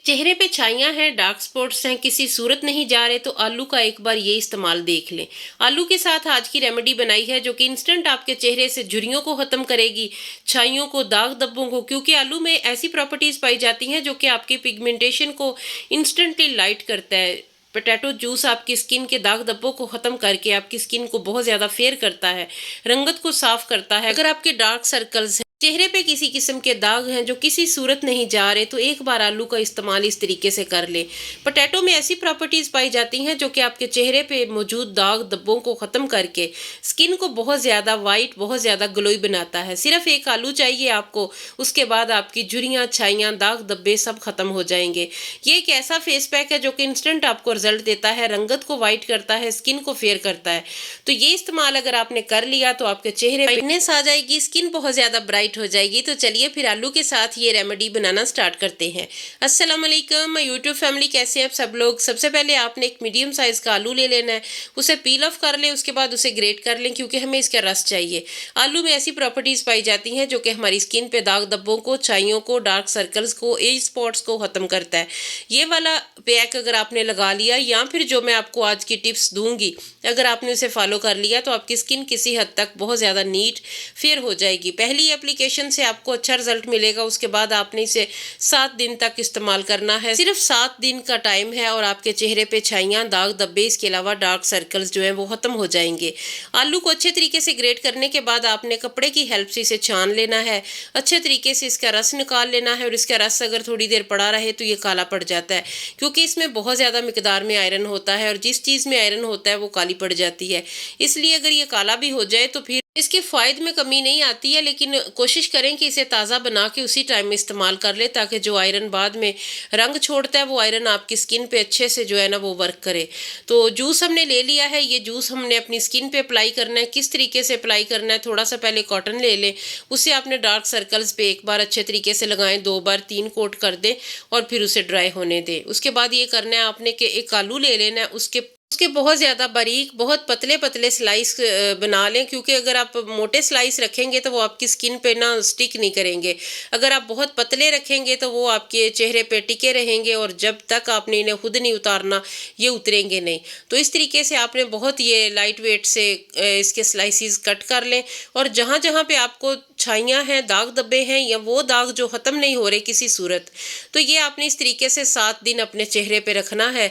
चेहरे पे छाइयाँ हैं, डार्क स्पॉट्स हैं, किसी सूरत नहीं जा रहे तो आलू का एक बार ये इस्तेमाल देख लें। आलू के साथ आज की रेमेडी बनाई है जो कि इंस्टेंट आपके चेहरे से झुर्रियों को खत्म करेगी, छाइयों को, दाग धब्बों को, क्योंकि आलू में ऐसी प्रॉपर्टीज पाई जाती हैं जो कि आपकी पिगमेंटेशन को इंस्टेंटली लाइट करता है। पोटैटो जूस आपकी स्किन के दाग धब्बों को खत्म करके आपकी स्किन को बहुत ज्यादा फेयर करता है, रंगत को साफ करता है। अगर आपके डार्क सर्कल्स चेहरे पे किसी किस्म के दाग हैं जो किसी सूरत नहीं जा रहे तो एक बार आलू का इस्तेमाल इस तरीके से कर ले। पोटैटो में ऐसी प्रॉपर्टीज पाई जाती हैं जो कि आपके चेहरे पे मौजूद दाग धब्बों को खत्म करके स्किन को बहुत ज्यादा वाइट, बहुत ज्यादा ग्लोई बनाता है। सिर्फ एक आलू चाहिए आपको, उसके बाद आपकी झुर्रियां, छाइयां, दाग धब्बे सब खत्म हो जाएंगे। ये एक ऐसा फेस पैक है जो कि इंस्टेंट आपको रिजल्ट देता है, रंगत को वाइट करता है, स्किन को फेयर करता है। तो ये इस्तेमाल अगर आपने कर लिया तो आपके चेहरे ब्राइटनेस आ जाएगी, स्किन बहुत ज्यादा ब्राइट हो जाएगी। तो चलिए फिर आलू के साथ ये रेमेडी बनाना स्टार्ट करते हैं। अस्सलाम वालेकुम यूट्यूब फैमिली, कैसे हैं आप सब लोग। सबसे पहले आपने एक मीडियम साइज का आलू ले लेना है, उसे पील ऑफ कर लें, उसके बाद उसे ग्रेट कर लें क्योंकि हमें इसका रस चाहिए। आलू में ऐसी प्रॉपर्टीज पाई जाती हैं जो कि हमारी स्किन पे दाग धब्बों को, छाइयों को, डार्क सर्कल्स को, एज स्पॉट्स को खत्म करता है। ये वाला पैक अगर आपने लगा लिया या फिर जो मैं आपको आज की टिप्स दूंगी अगर आपने उसे फॉलो कर लिया तो आपकी स्किन किसी हद तक बहुत ज़्यादा नीट फेयर हो जाएगी। पहली एप्लीकेशन से आपको अच्छा रिजल्ट मिलेगा, उसके बाद आपने इसे 7 दिन तक इस्तेमाल करना है। सिर्फ 7 दिन का टाइम है और आपके चेहरे पे छाइयाँ, दाग धब्बे, इसके अलावा डार्क सर्कल्स जो हैं वो ख़त्म हो जाएंगे। आलू को अच्छे तरीके से ग्रेट करने के बाद आपने कपड़े की हेल्प से इसे छान लेना है, अच्छे तरीके से इसका रस निकाल लेना है। और इसका रस अगर थोड़ी देर पड़ा रहे तो ये काला पड़ जाता है क्योंकि इसमें बहुत ज़्यादा मिकदार में आयरन होता है और जिस चीज़ में आयरन होता है वो काली पड़ जाती है। इसलिए अगर ये काला भी हो जाए तो फिर इसके फ़ायदे में कमी नहीं आती है, लेकिन कोशिश करें कि इसे ताज़ा बना के उसी टाइम में इस्तेमाल कर ले ताकि जो आयरन बाद में रंग छोड़ता है वो आयरन आपकी स्किन पे अच्छे से जो है ना वो वर्क करे। तो जूस हमने ले लिया है, ये जूस हमने अपनी स्किन पे अप्लाई करना है। किस तरीके से अप्लाई करना है, थोड़ा सा पहले कॉटन ले लें, उसे आपने डार्क सर्कल्स पे एक बार अच्छे तरीके से लगाएं, 2 बार 3 कोट कर दें और फिर उसे ड्राई होने दें। उसके बाद ये करना है आपने कि एक आलू ले लेना है, उसके उसके बहुत ज़्यादा बारीक, बहुत पतले पतले स्लाइस बना लें क्योंकि अगर आप मोटे स्लाइस रखेंगे तो वो आपकी स्किन पे ना स्टिक नहीं करेंगे। अगर आप बहुत पतले रखेंगे तो वो आपके चेहरे पे टिके रहेंगे और जब तक आपने इन्हें खुद नहीं उतारना ये उतरेंगे नहीं। तो इस तरीके से आपने बहुत ये लाइट वेट से इसके स्लाइसिस कट कर लें और जहाँ जहाँ पे आपको छाइयाँ हैं, दाग धब्बे हैं या वो दाग जो ख़त्म नहीं हो रहे किसी सूरत, तो ये आपने इस तरीके से 7 दिन अपने चेहरे पे रखना है।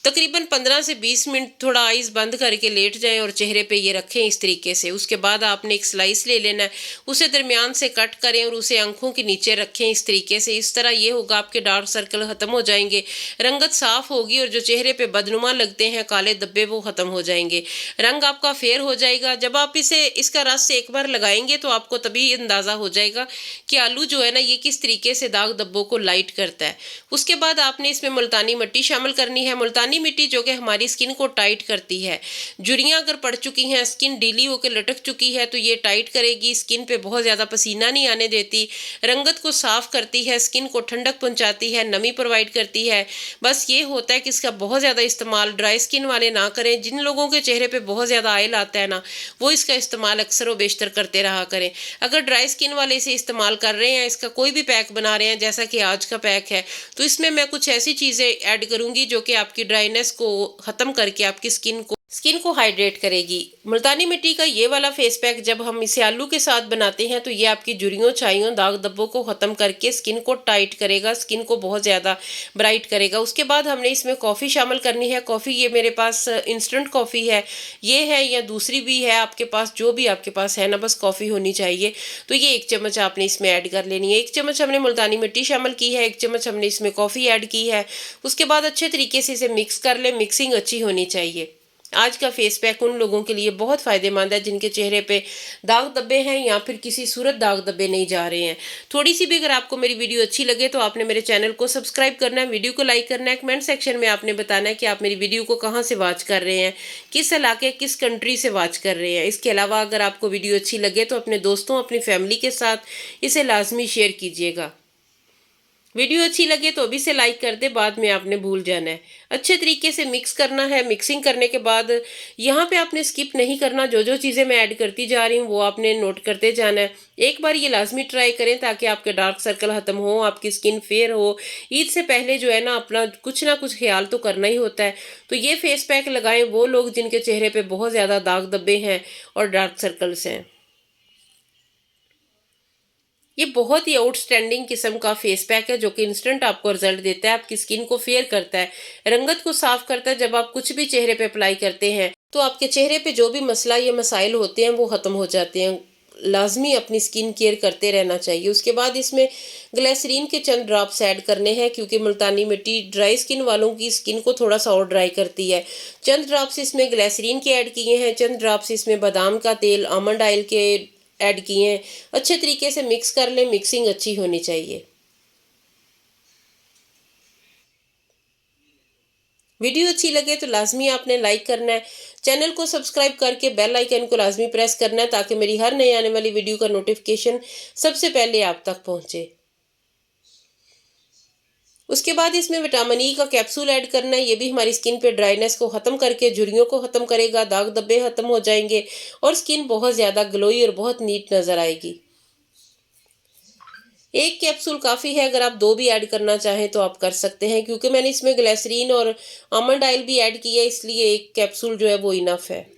तकरीबन 15 से 20 मिनट थोड़ा आइज़ बंद करके लेट जाएं और चेहरे पे ये रखें इस तरीके से। उसके बाद आपने एक स्लाइस ले लेना है, उसे दरमियान से कट करें और उसे आंखों के नीचे रखें इस तरीके से। इस तरह ये होगा आपके डार्क सर्कल ख़त्म हो जाएंगे, रंगत साफ़ होगी और जो चेहरे पे बदनुमा लगते हैं काले धब्बे वो ख़त्म हो जाएंगे, रंग आपका फेयर हो जाएगा। जब आप इसे इसका रस एक बार लगाएंगे तो आपको तभी अंदाज़ा हो जाएगा कि आलू जो है ना ये किस तरीके से दाग धब्बों को लाइट करता है। उसके बाद आपने इसमें मुल्तानी मिट्टी शामिल करनी है। मुल्तानी मिट्टी जो कि हमारी स्किन को टाइट करती है। झुर्रियां अगर पड़ चुकी हैं, स्किन ढीली होकर लटक चुकी है तो ये टाइट करेगी, स्किन पे बहुत ज़्यादा पसीना नहीं आने देती, रंगत को साफ करती है, स्किन को ठंडक पहुंचाती है, नमी प्रोवाइड करती है। बस ये होता है कि इसका बहुत ज़्यादा इस्तेमाल ड्राई स्किन वाले ना करें। जिन लोगों के चेहरे पे बहुत ज़्यादा ऑयल आता है ना वो इसका इस्तेमाल अक्सर व बेशतर करते रहा करें। अगर ड्राई स्किन वाले इसे इस्तेमाल कर रहे हैं, इसका कोई भी पैक बना रहे हैं जैसा कि आज का पैक है, तो इसमें मैं कुछ ऐसी चीज़ें ऐड करूंगी जो कि आपकी ड्राइनेस को ख़त्म करके आपकी स्किन को हाइड्रेट करेगी। मुल्तानी मिट्टी का ये वाला फेस पैक जब हम इसे आलू के साथ बनाते हैं तो ये आपकी झुर्रियों, छाइयों, दाग धब्बों को ख़त्म करके स्किन को टाइट करेगा, स्किन को बहुत ज़्यादा ब्राइट करेगा। उसके बाद हमने इसमें कॉफ़ी शामिल करनी है। कॉफ़ी ये मेरे पास इंस्टेंट कॉफ़ी है, ये है या दूसरी भी है आपके पास, जो भी आपके पास है ना, बस कॉफ़ी होनी चाहिए। तो ये 1 चम्मच आपने इसमें ऐड कर लेनी है। 1 चम्मच हमने मुल्तानी मिट्टी शामिल की है, 1 चम्मच हमने इसमें कॉफ़ी ऐड की है। उसके बाद अच्छे तरीके से इसे मिक्स कर लें, मिक्सिंग अच्छी होनी चाहिए। आज का फेस पैक उन लोगों के लिए बहुत फ़ायदेमंद है जिनके चेहरे पे दाग धब्बे हैं या फिर किसी सूरत दाग धब्बे नहीं जा रहे हैं। थोड़ी सी भी अगर आपको मेरी वीडियो अच्छी लगे तो आपने मेरे चैनल को सब्सक्राइब करना है, वीडियो को लाइक करना है, कमेंट सेक्शन में आपने बताना है कि आप मेरी वीडियो को कहाँ से वॉच कर रहे हैं, किस इलाके, किस कंट्री से वॉच कर रहे हैं। इसके अलावा अगर आपको वीडियो अच्छी लगे तो अपने दोस्तों, अपनी फैमिली के साथ इसे लाजमी शेयर कीजिएगा। वीडियो अच्छी लगे तो अभी से लाइक कर दे, बाद में आपने भूल जाना है। अच्छे तरीके से मिक्स करना है। मिक्सिंग करने के बाद यहाँ पे आपने स्किप नहीं करना, जो जो चीज़ें मैं ऐड करती जा रही हूँ वो आपने नोट करते जाना है। एक बार ये लाजमी ट्राई करें ताकि आपके डार्क सर्कल ख़त्म हो, आपकी स्किन फेयर हो। ईद से पहले जो है ना अपना कुछ ना कुछ ख्याल तो करना ही होता है। तो ये फेस पैक लगाएं वो लोग जिनके चेहरे पे बहुत ज़्यादा दाग धब्बे हैं और डार्क सर्कल्स हैं। ये बहुत ही आउटस्टैंडिंग किस्म का फेस पैक है जो कि इंस्टेंट आपको रिजल्ट देता है, आपकी स्किन को फेयर करता है, रंगत को साफ करता है। जब आप कुछ भी चेहरे पे अप्लाई करते हैं तो आपके चेहरे पे जो भी मसला या मसाइल होते हैं वो ख़त्म हो जाते हैं। लाजमी अपनी स्किन केयर करते रहना चाहिए। उसके बाद इसमें ग्लिसरीन के चंद ड्रॉप्स ऐड करने हैं क्योंकि मुल्तानी मिट्टी ड्राई स्किन वालों की स्किन को थोड़ा सा और ड्राई करती है। चंद ड्रॉप्स इसमें ग्लिसरीन के ऐड किए हैं, चंद ड्रॉप्स इसमें बादाम का तेल, आमंड ऑयल के ऐड किए हैं। अच्छे तरीके से मिक्स कर लें, मिक्सिंग अच्छी होनी चाहिए। वीडियो अच्छी लगे तो लाजमी आपने लाइक करना है। चैनल को सब्सक्राइब करके बेल आइकन को लाजमी प्रेस करना है ताकि मेरी हर नई आने वाली वीडियो का नोटिफिकेशन सबसे पहले आप तक पहुंचे। उसके बाद इसमें विटामिन ई का कैप्सूल ऐड करना है। ये भी हमारी स्किन पे ड्राइनेस को ख़त्म करके झुर्रियों को ख़त्म करेगा, दाग धब्बे ख़त्म हो जाएंगे और स्किन बहुत ज़्यादा ग्लोई और बहुत नीट नज़र आएगी। एक कैप्सूल काफ़ी है, अगर आप दो भी ऐड करना चाहें तो आप कर सकते हैं क्योंकि मैंने इसमें ग्लिसरीन और आमंड ऑयल भी ऐड किया है, इसलिए एक कैप्सूल जो है वो इनफ है।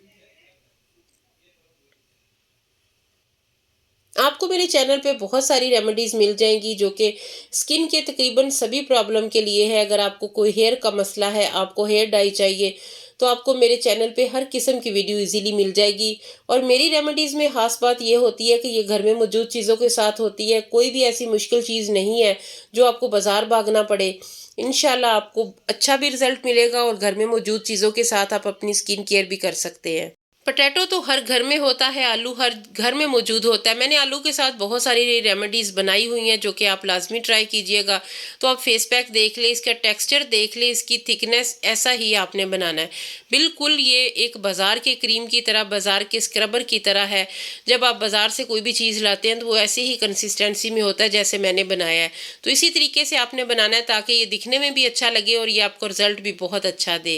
आपको मेरे चैनल पे बहुत सारी रेमेडीज़ मिल जाएंगी जो कि स्किन के तकरीबन सभी प्रॉब्लम के लिए है। अगर आपको कोई हेयर का मसला है, आपको हेयर डाई चाहिए, तो आपको मेरे चैनल पे हर किस्म की वीडियो इजीली मिल जाएगी। और मेरी रेमेडीज़ में ख़ास बात ये होती है कि ये घर में मौजूद चीज़ों के साथ होती है। कोई भी ऐसी मुश्किल चीज़ नहीं है जो आपको बाज़ार भागना पड़े। इंशाल्लाह आपको अच्छा भी रिज़ल्ट मिलेगा और घर में मौजूद चीज़ों के साथ आप अपनी स्किन केयर भी कर सकते हैं। पोटैटो तो हर घर में होता है, आलू हर घर में मौजूद होता है। मैंने आलू के साथ बहुत सारी रेमेडीज़ बनाई हुई हैं जो कि आप लाजमी ट्राई कीजिएगा। तो आप फेस पैक देख लें, इसका टेक्सचर देख लें, इसकी थिकनेस, ऐसा ही आपने बनाना है। बिल्कुल ये एक बाज़ार के क्रीम की तरह, बाज़ार के स्क्रबर की तरह है। जब आप बाज़ार से कोई भी चीज़ लाते हैं तो वो ऐसे ही कंसिस्टेंसी में होता है जैसे मैंने बनाया है। तो इसी तरीके से आपने बनाना है ताकि ये दिखने में भी अच्छा लगे और ये आपको रिज़ल्ट भी बहुत अच्छा दे।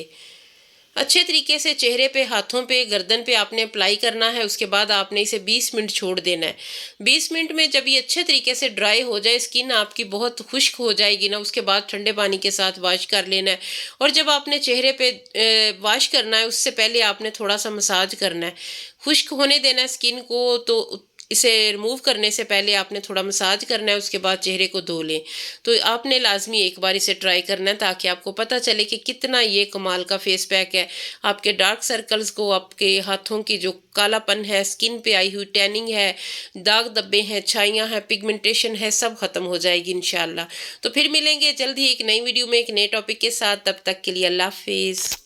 अच्छे तरीके से चेहरे पे, हाथों पे, गर्दन पे आपने अप्लाई करना है। उसके बाद आपने इसे 20 मिनट छोड़ देना है। 20 मिनट में जब ये अच्छे तरीके से ड्राई हो जाए, स्किन आपकी बहुत खुश्क हो जाएगी ना, उसके बाद ठंडे पानी के साथ वॉश कर लेना है। और जब आपने चेहरे पे वॉश करना है उससे पहले आपने थोड़ा सा मसाज करना है, खुश्क होने देना है स्किन को। तो इसे रिमूव करने से पहले आपने थोड़ा मसाज करना है, उसके बाद चेहरे को धो लें। तो आपने लाजमी एक बार इसे ट्राई करना है ताकि आपको पता चले कि कितना ये कमाल का फेस पैक है। आपके डार्क सर्कल्स को, आपके हाथों की जो कालापन है, स्किन पे आई हुई टैनिंग है, दाग धब्बे हैं, छाइयाँ हैं, पिगमेंटेशन है, सब खत्म हो जाएगी इंशाल्लाह। तो फिर मिलेंगे जल्द ही एक नई वीडियो में एक नए टॉपिक के साथ। तब तक के लिए अल्लाह हाफिज़।